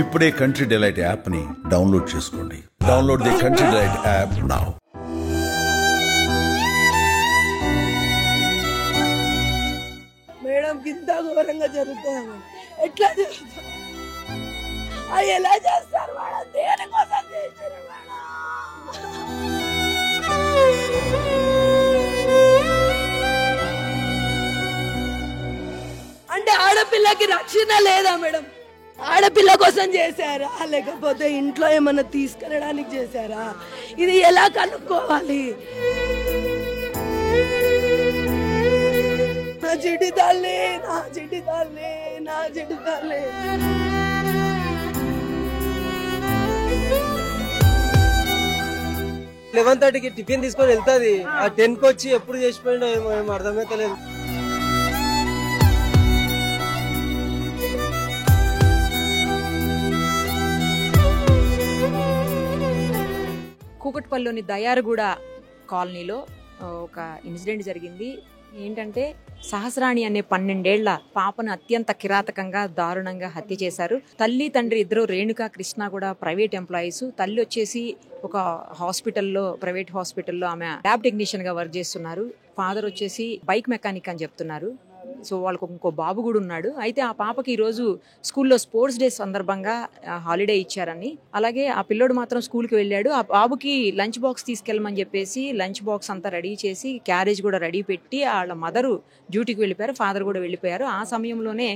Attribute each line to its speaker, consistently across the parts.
Speaker 1: ఇప్పుడే country delight app ని download చేసుకోండి. Download the country delight app now.
Speaker 2: Madam ఇంత ఘోరంగా జరుగుతుంది, ఎట్లా జరుగుతుంది? ఎలా చేస్తారు మేడం? దేనికోసం చేశారు మేడం? అంటే ఆడపిల్లకి రక్షణ లేదా మేడం? ఆడపిల్ల కోసం చేశారా లేకపోతే ఇంట్లో ఏమన్నా తీసుకెళ్ళడానికి చేశారా? ఇది ఎలా కనుక్కోవాలి? నా చిట్టి తల్లి, నా చిట్టి తల్లి, నా చిట్టి తల్లి.
Speaker 3: 11:30కి టిఫిన్ తీసుకొని వెళ్తాది, ఆ 10కి వచ్చి ఎప్పుడు చేసిపోయిండో ఏమో అర్థమైతే లేదు.
Speaker 4: కూకట్పల్లిలోని దయారగూడ కాలనీలో ఒక ఇన్సిడెంట్ జరిగింది. ఏంటంటే సహస్రాణి అనే 12 ఏళ్ల పాపను అత్యంత కిరాతకంగా దారుణంగా హత్య చేశారు. తల్లి తండ్రి ఇద్దరు రేణుకా కృష్ణ కూడా ప్రైవేట్ ఎంప్లాయీస్. తల్లి వచ్చేసి ఒక హాస్పిటల్లో, ప్రైవేట్ హాస్పిటల్లో ఆమె ల్యాబ్ టెక్నీషియన్ గా వర్క్ చేస్తున్నారు. ఫాదర్ వచ్చేసి బైక్ మెకానిక్ అని చెప్తున్నారు. సో వాళ్ళకు ఇంకో బాబు కూడా ఉన్నాడు. అయితే ఆ పాపకి ఈరోజు స్కూల్లో స్పోర్ట్స్ డే సందర్భంగా హాలిడే ఇచ్చారని, అలాగే ఆ పిల్లోడు మాత్రం స్కూల్కి వెళ్ళాడు. ఆ బాబుకి లంచ్ బాక్స్ తీసుకెళ్ళమని చెప్పేసి లంచ్ బాక్స్ అంతా రెడీ చేసి క్యారేజ్ కూడా రెడీ పెట్టి వాళ్ళ మదరు డ్యూటీకి వెళ్ళిపోయారు, ఫాదర్ కూడా వెళ్ళిపోయారు. ఆ సమయంలోనే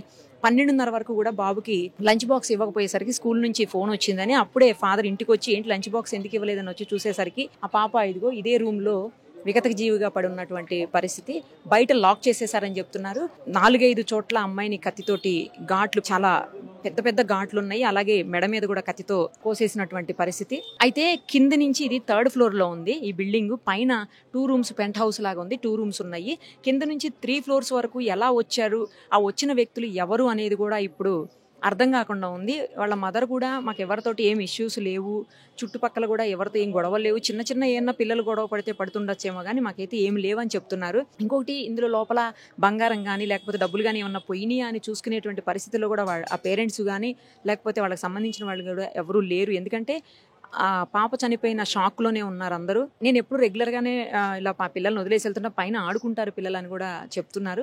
Speaker 4: 12:30 వరకు కూడా బాబుకి లంచ్ బాక్స్ ఇవ్వకపోయేసరికి స్కూల్ నుంచి ఫోన్ వచ్చిందని అప్పుడే ఫాదర్ ఇంటికి వచ్చి ఏంటి లంచ్ బాక్స్ ఎందుకు ఇవ్వలేదని వచ్చి చూసేసరికి ఆ పాప ఇదిగో ఇదే రూమ్ లో విగతక జీవిగా పడి ఉన్నటువంటి పరిస్థితి. బయట లాక్ చేసేసారని చెప్తున్నారు. 4-5 చోట్ల అమ్మాయిని కత్తితోటి ఘాట్లు, చాలా పెద్ద పెద్ద ఘాట్లు ఉన్నాయి. అలాగే మెడ మీద కూడా కత్తితో కోసేసినటువంటి పరిస్థితి. అయితే కింద నుంచి ఇది 3rd ఫ్లోర్ లో ఉంది ఈ బిల్డింగ్. పైన 2 రూమ్స్ పెంట్ హౌస్ లాగా ఉంది, 2 రూమ్స్ ఉన్నాయి. కింద నుంచి 3 ఫ్లోర్స్ వరకు ఎలా వచ్చారు, ఆ వచ్చిన వ్యక్తులు ఎవరు అనేది కూడా ఇప్పుడు అర్థం కాకుండా ఉంది. వాళ్ళ మదర్ కూడా మాకు ఎవరితోటి ఏం ఇష్యూస్ లేవు, చుట్టుపక్కల కూడా ఎవరితో ఏం గొడవలు లేవు, చిన్న చిన్న ఏమన్నా పిల్లలు గొడవ పడితే పడుతుండొచ్చేమో కానీ మాకైతే ఏం లేవని చెప్తున్నారు. ఇంకొకటి ఇందులో లోపల బంగారం కానీ లేకపోతే డబ్బులు కానీ ఏమన్నా పోయినాయా అని చూసుకునేటువంటి పరిస్థితుల్లో కూడా ఆ పేరెంట్స్ కానీ లేకపోతే వాళ్ళకి సంబంధించిన వాళ్ళు కూడా ఎవరూ లేరు. ఎందుకంటే ఆ పాప చనిపోయిన షాక్ లోనే ఉన్నారు అందరూ. నేను ఎప్పుడు రెగ్యులర్ గానే ఇలా మా పిల్లల్ని వదిలేసి వెళ్తున్నా, పైన ఆడుకుంటారు పిల్లలు అని కూడా చెప్తున్నారు.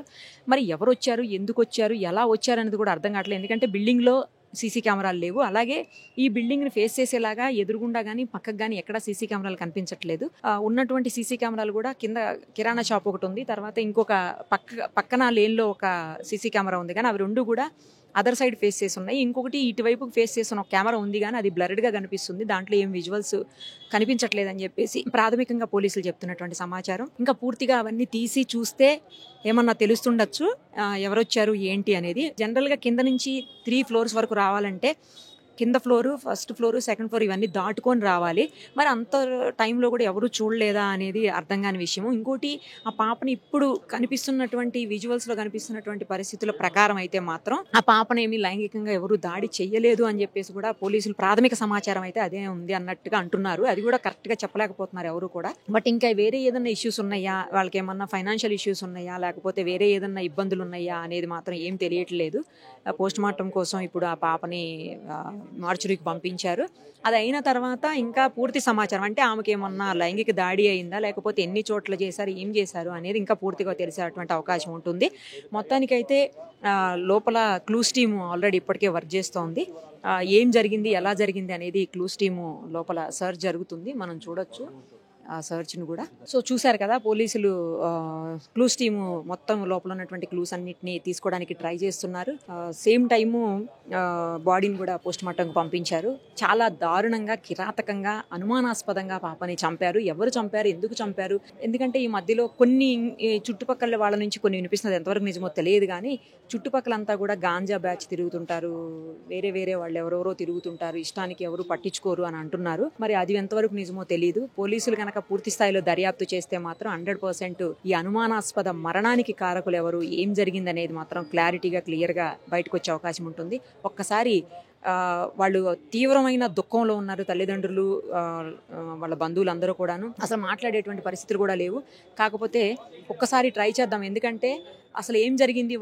Speaker 4: మరి ఎవరు వచ్చారు, ఎందుకు వచ్చారు, ఎలా వచ్చారు అనేది కూడా అర్థం కావట్లేదు. ఎందుకంటే బిల్డింగ్ లో సీసీ కెమెరాలు లేవు. అలాగే ఈ బిల్డింగ్ ని ఫేస్ చేసేలాగా ఎదురుగుండా గానీ పక్కకు గానీ ఎక్కడ సీసీ కెమెరాలు కనిపించట్లేదు. ఉన్నటువంటి సీసీ కెమెరాలు కూడా కింద కిరాణా షాప్ ఒకటి ఉంది, తర్వాత ఇంకొక పక్కన లేన్ లో ఒక సీసీ కెమెరా ఉంది, కానీ అవి రెండు కూడా అదర్ సైడ్ ఫేస్ చేసి ఉన్నాయి. ఇంకొకటి ఇటువైపు ఫేస్ చేసిన ఒక కెమెరా ఉంది కానీ అది బ్లర్డ్ గా కనిపిస్తుంది, దాంట్లో ఏం విజువల్స్ కనిపించట్లేదని చెప్పేసి ప్రాథమికంగా పోలీసులు చెప్తున్నటువంటి సమాచారం. ఇంకా పూర్తిగా అవన్నీ తీసి చూస్తే ఏమన్నా తెలుస్తుండొచ్చు ఎవరొచ్చారు ఏంటి అనేది. జనరల్ గా కింద నుంచి 3 ఫ్లోర్స్ వరకు రావాలంటే కింద floor, first floor, second floor ఇవన్నీ దాటుకొని రావాలి. మరి అంత టైంలో కూడా ఎవరు చూడలేదా అనేది అర్థం కాని విషయము. ఇంకోటి ఆ పాపని ఇప్పుడు కనిపిస్తున్నటువంటి విజువల్స్ లో కనిపిస్తున్నటువంటి పరిస్థితుల ప్రకారం అయితే మాత్రం ఆ పాపనేమి లైంగికంగా ఎవరు దాడి చెయ్యలేదు అని చెప్పేసి కూడా పోలీసులు ప్రాథమిక సమాచారం అయితే అదే ఉంది అన్నట్టుగా అంటున్నారు. అది కూడా కరెక్ట్ గా చెప్పలేకపోతున్నారు ఎవరు కూడా. బట్ ఇంకా వేరే ఏదన్నా ఇష్యూస్ ఉన్నాయా, వాళ్ళకి ఏమన్నా ఫైనాన్షియల్ ఇష్యూస్ ఉన్నాయా, లేకపోతే వేరే ఏదన్నా ఇబ్బందులు ఉన్నాయా అనేది మాత్రం ఏం తెలియట్లేదు. పోస్ట్ మార్టం కోసం ఇప్పుడు ఆ పాపని మార్చురీకి పంపించారు. అది అయిన తర్వాత ఇంకా పూర్తి సమాచారం, అంటే ఆమెకి ఏమన్నా లైంగిక దాడి అయిందా లేకపోతే ఎన్ని చోట్ల చేశారు, ఏం చేశారు అనేది ఇంకా పూర్తిగా తెలిసేటువంటి అవకాశం ఉంటుంది. మొత్తానికైతే లోపల క్లూస్ టీము ఆల్రెడీ ఇప్పటికే వర్క్ చేస్తోంది. ఏం జరిగింది, ఎలా జరిగింది అనేది క్లూస్ టీము లోపల సర్చ్ జరుగుతుంది, మనం చూడొచ్చు ఆ సర్చ్ను కూడా. సో చూశారు కదా, పోలీసులు క్లూస్ టీము మొత్తం లోపల ఉన్నటువంటి క్లూస్ అన్నిటిని తీసుకోవడానికి ట్రై చేస్తున్నారు. సేమ్ టైము బాడీని కూడా పోస్ట్ మార్టంకి పంపించారు. చాలా దారుణంగా, కిరాతకంగా, అనుమానాస్పదంగా పాపని చంపారు. ఎవరు చంపారు, ఎందుకు చంపారు, ఎందుకంటే ఈ మధ్యలో కొన్ని చుట్టుపక్కల వాళ్ళ నుంచి కొన్ని వినిపిస్తున్నది, ఎంతవరకు నిజమో తెలియదు కానీ చుట్టుపక్కలంతా కూడా గాంజా బ్యాచ్ తిరుగుతుంటారు, వేరే వేరే వాళ్ళు ఎవరెవరో తిరుగుతుంటారు, ఇష్టానికి ఎవరు పట్టించుకోరు అని అంటున్నారు. మరి అది ఎంతవరకు నిజమో తెలియదు. పోలీసులు కనుక పూర్తి స్థాయిలో దర్యాప్తు చేస్తే మాత్రం 100% ఈ అనుమానాస్పద మరణానికి కారకులు ఎవరు, ఏం జరిగింది అనేది మాత్రం క్లారిటీగా, క్లియర్గా బయటకు వచ్చే అవకాశం ఉంటుంది. ఒక్కసారి వాళ్ళు తీవ్రమైన దుఃఖంలో ఉన్నారు. తల్లిదండ్రులు, వాళ్ళ బంధువులు అందరూ కూడాను. అసలు మాట్లాడేటువంటి పరిస్థితులు కూడా లేవు. కాకపోతే ఒక్కసారి ట్రై చేద్దాం. ఎందుకంటే అసలు ఏం జరిగింది,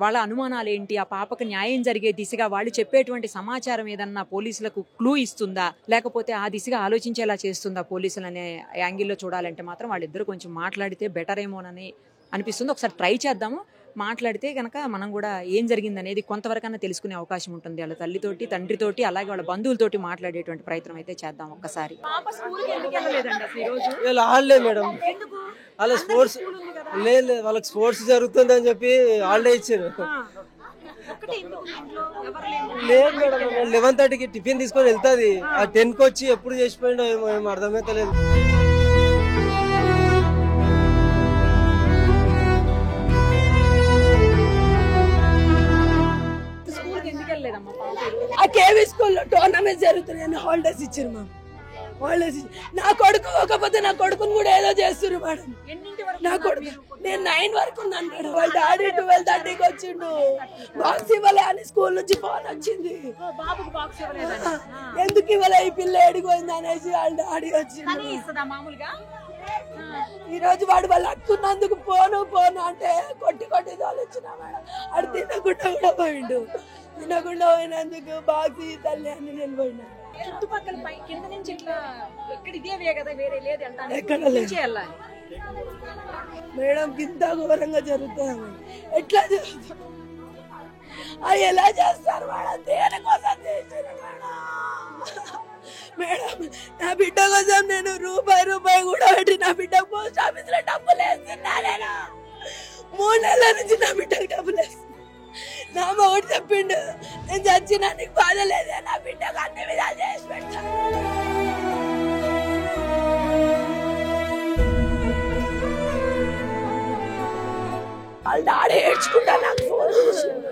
Speaker 4: వాళ్ళ అనుమానాలు ఏంటి, ఆ పాపకు న్యాయం జరిగే దిశగా వాళ్ళు చెప్పేటువంటి సమాచారం ఏదన్నా పోలీసులకు క్లూ ఇస్తుందా, లేకపోతే ఆ దిశగా ఆలోచించేలా చేస్తుందా పోలీసులు అనే యాంగిల్లో చూడాలంటే మాత్రం వాళ్ళిద్దరూ కొంచెం మాట్లాడితే బెటర్ ఏమోనని అనిపిస్తుంది. ఒకసారి ట్రై చేద్దాము. మాట్లాడితే కనుక మనం కూడా ఏం జరిగింది అనేది కొంతవరకన్నా తెలుసుకునే అవకాశం ఉంటుంది. వాళ్ళ తల్లితోటి, తండ్రితోటి, అలాగే వాళ్ళ బంధువులతోటి మాట్లాడేటువంటి ప్రయత్నం అయితే చేద్దాం ఒక్కసారి.
Speaker 3: వీళ్ళు ఆడలే మేడం, వాళ్ళ స్పోర్ట్స్ లేదు, వాళ్ళకి స్పోర్ట్స్ జరుగుతుంది అని చెప్పి హాలిడే ఇచ్చారు. లేదు మేడం, 11:30కి టిఫిన్ తీసుకొని వెళ్తాది, ఆ 10కి వచ్చి ఎప్పుడు చేసిపోయిండో ఏమో అర్థమైతే లేదు.
Speaker 2: ఆ కేవీ స్కూల్లో టోర్నమెంట్ జరుగుతున్నాయని హాలిడేస్ ఇచ్చారు మా హాలిడేస్. నా కొడుకు కాకపోతే నా కొడుకుని కూడా ఏదో చేస్తున్నారు మేడం. నా కొడుకు నేను 9 వరకు ఉన్నాను మేడం. వాళ్ళ డాడీ 12:30కి వచ్చిండు. బాక్స్ ఇవ్వలే అని స్కూల్ నుంచి ఫోన్ వచ్చింది. ఎందుకు ఇవ్వలే ఈ పిల్ల ఎడిపోయింది అనేసి వాళ్ళ డాడీ వచ్చిండు. ఈ రోజు వాడు వాళ్ళు అట్టుకున్నందుకు పోను అంటే కొట్టి తోలిచ్చిన మేడం. అడు తినకుండా కూడా పోయిండు. తినకుండా పోయినందుకు బాక్స్ తల్లి అని నేను పోయినా.
Speaker 4: చుట్టుపక్కల కింద నుంచి ఇదే కదా, వేరే లేదు
Speaker 2: ఎక్కడ లేదు మేడం. ఇంత ఘోరంగా జరుగుతుంది. ఎట్లా జరుగుతుంది, అది ఎలా చేస్తారు మేడం? దేనికోసం చేశారు మేడం? నా బిడ్డ కోసం నేను రూపాయి కూడా పెట్టి నా బిడ్డ పోస్ట్ ఆఫీస్ లో డబ్బులు వేస్తున్నా. నేను 3 నెలల నుంచి నా బిడ్డకు డబ్బులు వేస్తున్నా. నా మొగుడు చెప్పిండు, నేను చచ్చినా నీకు బాధ లేదే, నా బిడ్డకు అన్ని విధాలు చేసి పెడతా. వాళ్ళ డాడీ ఏడ్చుకుంటా నాకు ఫోన్ చేసిండు.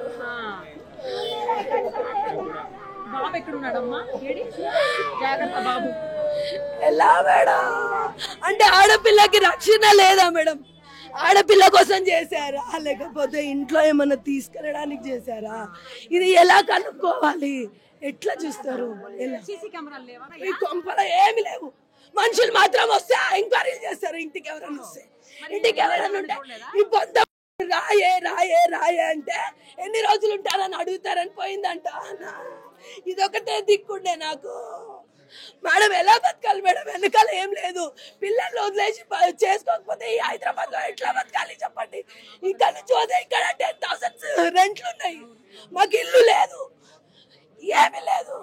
Speaker 4: బాబు ఎక్కడున్నాడమ్మా? జాగ్రత్త బాబు.
Speaker 2: ఎలా మేడం? అంటే ఆడపిల్లకి రక్షణ లేదా మేడం? ఆడపిల్ల కోసం చేశారా, లేకపోతే ఇంట్లో ఏమన్నా తీసుకెళ్ళడానికి చేశారా? ఇది ఎలా కనుక్కోవాలి? ఎట్లా చూస్తారు? ఈ కొంపల ఏమి లేవు. మనుషులు మాత్రం వస్తే ఎంక్వైరీలు చేస్తారు. ఇంటికి ఎవరైనా వస్తే, ఇంటికి ఎవరైనా ఉంటే ఈ పొంద రాయే అంటే ఎన్ని రోజులు ఉంటారని అడుగుతారని పోయిందంట. ఇదొకటే దిక్కుండే నాకు. మేడం ఎలా బతకాలి మేడం? వెనకాల ఏం లేదు. పిల్లల్ని వదిలేసి చేసుకోకపోతే ఈ హైదరాబాద్ లో ఎట్లా బతకాలి చెప్పండి? ఇక్కడ నుంచి పోతే ఇక్కడ 10,000 రెంట్లు ఉన్నాయి. మాకు ఇల్లు లేదు, ఏమి లేదు.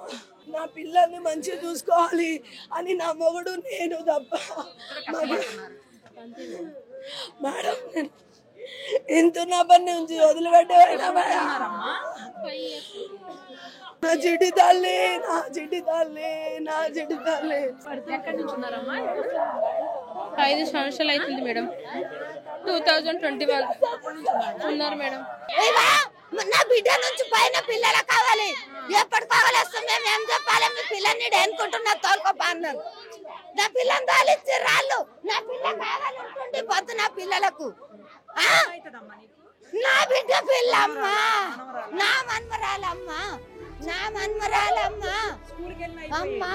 Speaker 2: నా పిల్లల్ని మంచిగా చూసుకోవాలి అని నా మొగుడు నేను తప్ప మేడం ఎంత నా పని నుంచి వదిలిపెట్టేవాడినా మేడం? నా చిటి తల్లి, నా చిటి తల్లి, నా చిటి తల్లి.
Speaker 5: 5 సంవత్సరాలు అవుతుంది మేడం. 2021 ఉన్నారు మేడం.
Speaker 2: నా బిడ్డ నుంచి పైన పిల్లల కావాలి. ఎప్పటి కావాలి వస్తాం మేము ఏం చెప్పాలి? మీ పిల్లని అనుకుంటున్నా తోలుకోపా అన్నారు. నా పిల్లని తోలిచ్చి రాళ్ళు. నా పిల్ల కావాలి ఉంటుంది పొద్దు నా పిల్లలకు. నా బిడ్డ పిల్లమ్మా, నా మన్మరాలమ్మా, నా మన్మరాలమ్మా, అమ్మా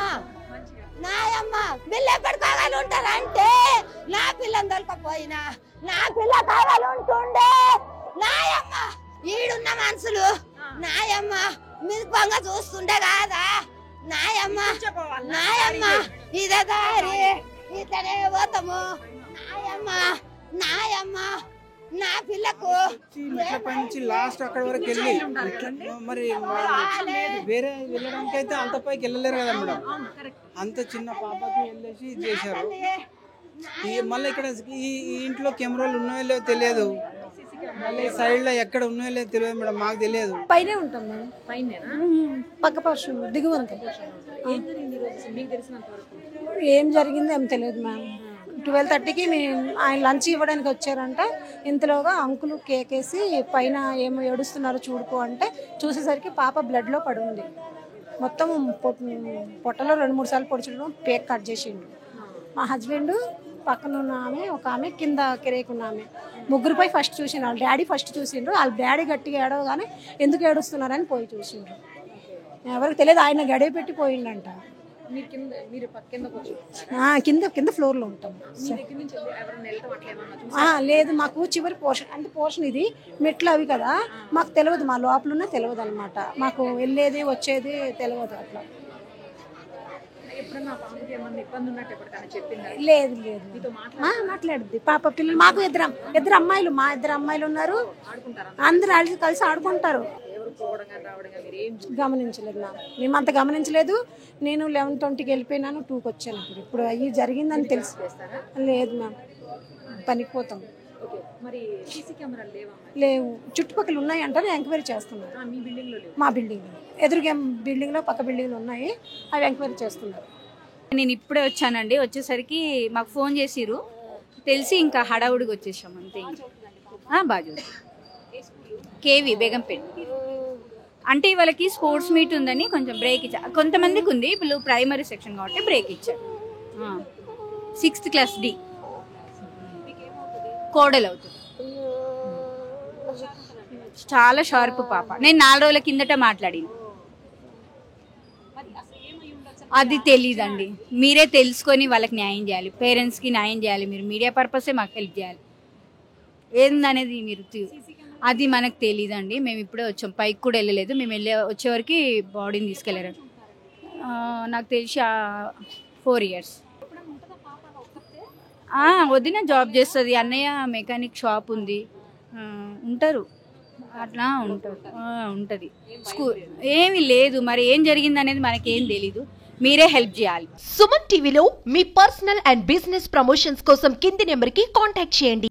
Speaker 2: నాయమ్మ. పిల్ల ఎప్పటి కావాలి ఉంటారంటే నా పిల్లని తోలుకపోయినా నా పిల్ల కావాలి ఉంటుండే. నాయమ్మ ఈడున్న మనుషులు నాయమ్మ మిరుపంగా చూస్తుండే కాదా? నాయమ్మ నాయమ్మ ఇదే దారి, ఇతనే పోతాము. నాయమ్మ నాయమ్మ నా పిల్లకు
Speaker 6: నుంచి లాస్ట్ అక్కడ వరకు వెళ్ళి మరి వేరే వెళ్ళడానికి అయితే అంత పైకి వెళ్ళలేరు కదా మేడం. అంత చిన్న పాపకి వెళ్ళేసి చేశారు. మళ్ళీ ఇక్కడ ఈ ఇంట్లో కెమెరాలు ఉన్నాయో లేవో తెలియదు. మళ్ళీ సైడ్ లో ఎక్కడ ఉన్నాయో లేదో తెలియదు మేడం, మాకు తెలియదు.
Speaker 7: పైనే ఉంటాం మేడం. పక్క పర్షన్ దిగువంత. ఏం జరిగింది ఏం తెలియదు మ్యామ్. 12:30కి ఆయన లంచ్ ఇవ్వడానికి వచ్చారంట. ఇంతలోగా అంకులు కేకేసి పైన ఏమో ఏడుస్తున్నారో చూడుకో అంటే చూసేసరికి పాప బ్లడ్లో పడి ఉంది. మొత్తం పొట్టలో 2-3 సార్లు పొడిచడం, పేక్ కట్ చేసిండు. మా హస్బెండ్ పక్కన ఉన్న ఆమె, ఒక ఆమె కింద కిరేకున్న ఆమె, ముగ్గురిపై ఫస్ట్ చూసిండు. వాళ్ళ డాడీ ఫస్ట్ చూసిండ్రు. వాళ్ళ డాడీ గట్టిగా ఏడవగానే ఎందుకు ఏడుస్తున్నారని పోయి చూసిండ్రు. ఎవరికి తెలియదు, ఆయన గడియ పెట్టి పోయిండంట. కింద కింద ఫ్లోర్లో ఉంటాం. లేదు, మాకు చివరి పోర్షన్ అంటే పోర్షన్ ఇది మెట్లు అవి కదా, మాకు తెలియదు, మా లోపల ఉన్న తెలియదు అనమాట, మాకు వెళ్ళేది వచ్చేది తెలియదు అట్లా. లేదు లేదు మాట్లాడుద్ది పాప పిల్లలు. మాకు ఇద్దరు అమ్మాయిలు, మా ఇద్దరు అమ్మాయిలు ఉన్నారు, అందరూ కలిసి ఆడుకుంటారు. గమనించలేదు మేమంత గమనించలేదు. నేను 11:20కి వెళ్ళిపోయినాను, 2కి వచ్చాను. ఇప్పుడు అవి జరిగిందని తెలుసు. లేదు మ్యామ్, పనికి పోతాం. లేవు, చుట్టుపక్కల ఉన్నాయి అంటారు, ఎంక్వైరీ చేస్తున్నారు. మా బిల్డింగ్లో ఎదురుగా బిల్డింగ్లో పక్క బిల్డింగ్లో ఉన్నాయి, అవి ఎంక్వైరీ చేస్తున్నారు.
Speaker 8: నేను ఇప్పుడే వచ్చానండి. వచ్చేసరికి మాకు ఫోన్ చేసిరు, తెలిసి ఇంకా హడావుడికి వచ్చేసాం అంతే. బాజు కేవీ బేగంపేట. అంటే వాళ్ళకి స్పోర్ట్స్ మీట్ ఉందని కొంచెం బ్రేక్ ఇచ్చారు. కొంతమందికి ఉంది, ఇప్పుడు ప్రైమరీ సెక్షన్ కాబట్టి బ్రేక్ ఇచ్చారు. 6th క్లాస్ డి కోడలు అవుతుంది. చాలా షార్ప్ పాప. నేను 4 రోజుల కిందట మాట్లాడింది. అది తెలీదండి, మీరే తెలుసుకొని వాళ్ళకి న్యాయం చేయాలి, పేరెంట్స్కి న్యాయం చేయాలి. మీరు మీడియా పర్పసే మాకు హెల్ప్ చేయాలి. ఏందనేది మీరు అది మనకు తెలీదండి. మేము ఇప్పుడే వచ్చాం, పైకి కూడా వెళ్ళలేదు. మేము వచ్చేవరకు బాడీని తీసుకెళ్ళారు. నాకు తెలిసి 4 years. వదిన జాబ్ చేస్తుంది, అన్నయ్య మెకానిక్ షాప్ ఉంది, ఉంటారు అట్లా ఉంటుంది. స్కూల్ ఏమీ లేదు, మరి ఏం జరిగింది అనేది మనకేం తెలీదు, మీరే హెల్ప్ చేయాలి.
Speaker 9: సుమన్ టీవీలో మీ పర్సనల్ అండ్ బిజినెస్ ప్రమోషన్స్ కోసం కింది నెంబర్కి కాంటాక్ట్ చేయండి.